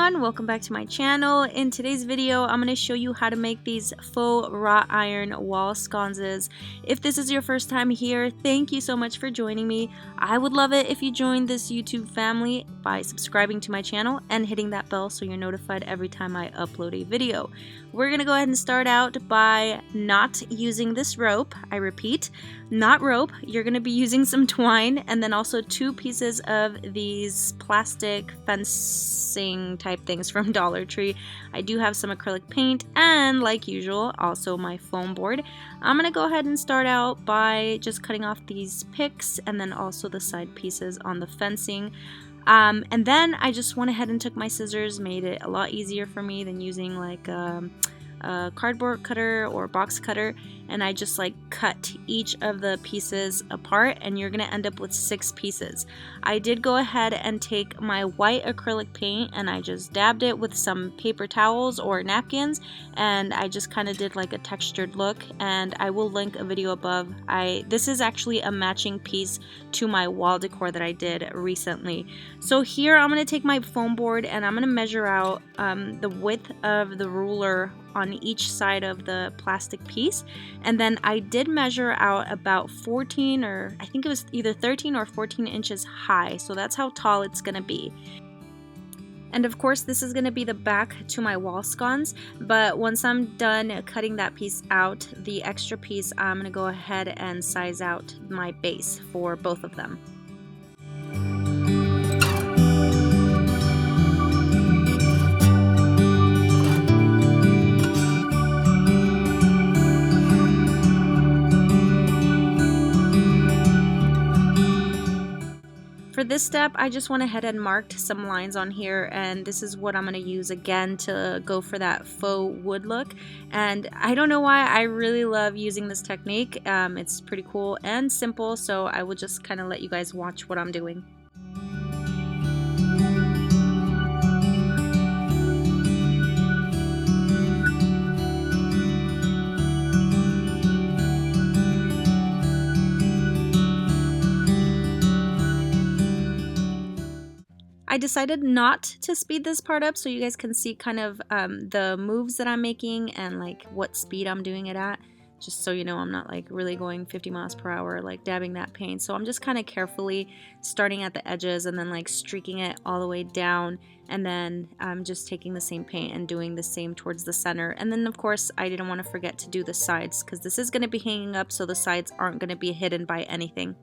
everyone, welcome back to my channel. In today's video, I'm going to show you how to make these faux wrought iron wall sconces. If this is your first time here, thank you so much for joining me. I would love it if you joined this YouTube family by subscribing to my channel and hitting that bell so you're notified every time I upload a video. We're going to go ahead and start out by not using this rope. I repeat, not rope. You're going to be using some twine and then also 2 pieces of these plastic fencing type things from Dollar Tree. I do have some acrylic paint and, like usual, also my foam board. I'm going to go ahead and start out by just cutting off these picks and then also the side pieces on the fencing. And then I just went ahead and took my scissors, made it a lot easier for me than using like a cardboard cutter or box cutter, and I just like cut each of the pieces apart, and you're gonna end up with 6 pieces. I did go ahead and take my white acrylic paint and I just dabbed it with some paper towels or napkins, and I just kind of did like a textured look, and I will link a video above. This is actually a matching piece to my wall decor that I did recently. So here I'm gonna take my foam board and I'm gonna measure out the width of the ruler on each side of the plastic piece, and then I did measure out about 14, or I think it was either 13 or 14 inches high, so that's how tall it's gonna be. And of course this is going to be the back to my wall sconce, but once I'm done cutting that piece out, the extra piece, I'm going to go ahead and size out my base for both of them. For this step, I just went ahead and marked some lines on here, and this is what I'm going to use again to go for that faux wood look. And I don't know why, I really love using this technique. It's pretty cool and simple, so I will just kind of let you guys watch what I'm doing. I decided not to speed this part up so you guys can see kind of the moves that I'm making and like what speed I'm doing it at, just so you know I'm not like really going 50 miles per hour like dabbing that paint. So I'm just kind of carefully starting at the edges and then like streaking it all the way down, and then I'm just taking the same paint and doing the same towards the center. And then of course I didn't want to forget to do the sides because this is going to be hanging up, so the sides aren't going to be hidden by anything.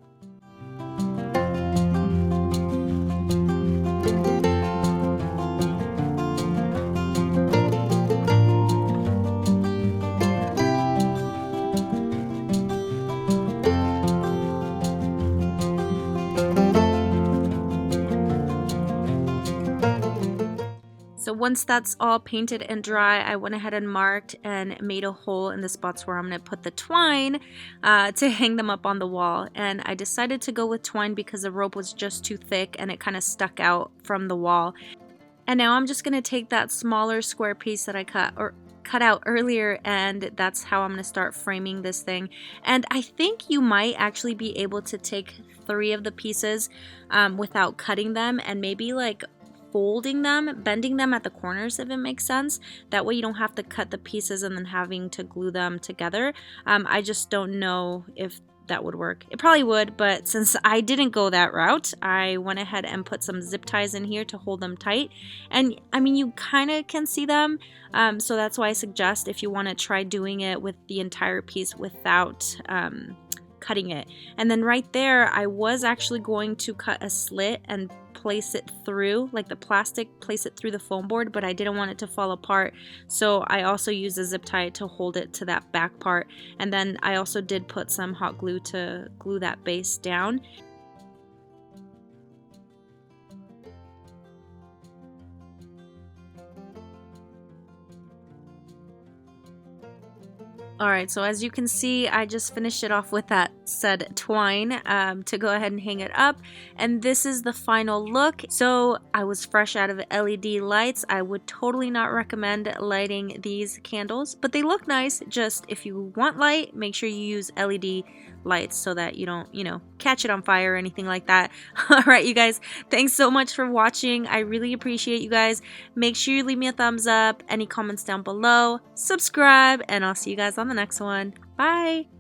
So once that's all painted and dry, I went ahead and marked and made a hole in the spots where I'm going to put the twine to hang them up on the wall. And I decided to go with twine because the rope was just too thick and it kind of stuck out from the wall. And now I'm just going to take that smaller square piece that I cut out earlier, and that's how I'm going to start framing this thing. And I think you might actually be able to take 3 of the pieces without cutting them, and maybe like folding them, bending them at the corners, if it makes sense. That way you don't have to cut the pieces and then having to glue them together. I just don't know if that would work. It probably would, but since I didn't go that route, I went ahead and put some zip ties in here to hold them tight. And I mean, you kind of can see them, so that's why I suggest if you want to try doing it with the entire piece without cutting it. And then right there, I was actually going to cut a slit and place it through, like the plastic, place it through the foam board, but I didn't want it to fall apart, so I also used a zip tie to hold it to that back part. And then I also did put some hot glue to glue that base down. Alright, so as you can see, I just finished it off with that said twine to go ahead and hang it up. And this is the final look. So I was fresh out of LED lights. I would totally not recommend lighting these candles, but they look nice. Just if you want light, make sure you use LED lights so that you don't, catch it on fire or anything like that. All right, you guys, thanks so much for watching. I really appreciate you guys. Make sure you leave me a thumbs up, any comments down below, subscribe, and I'll see you guys on the next one. Bye.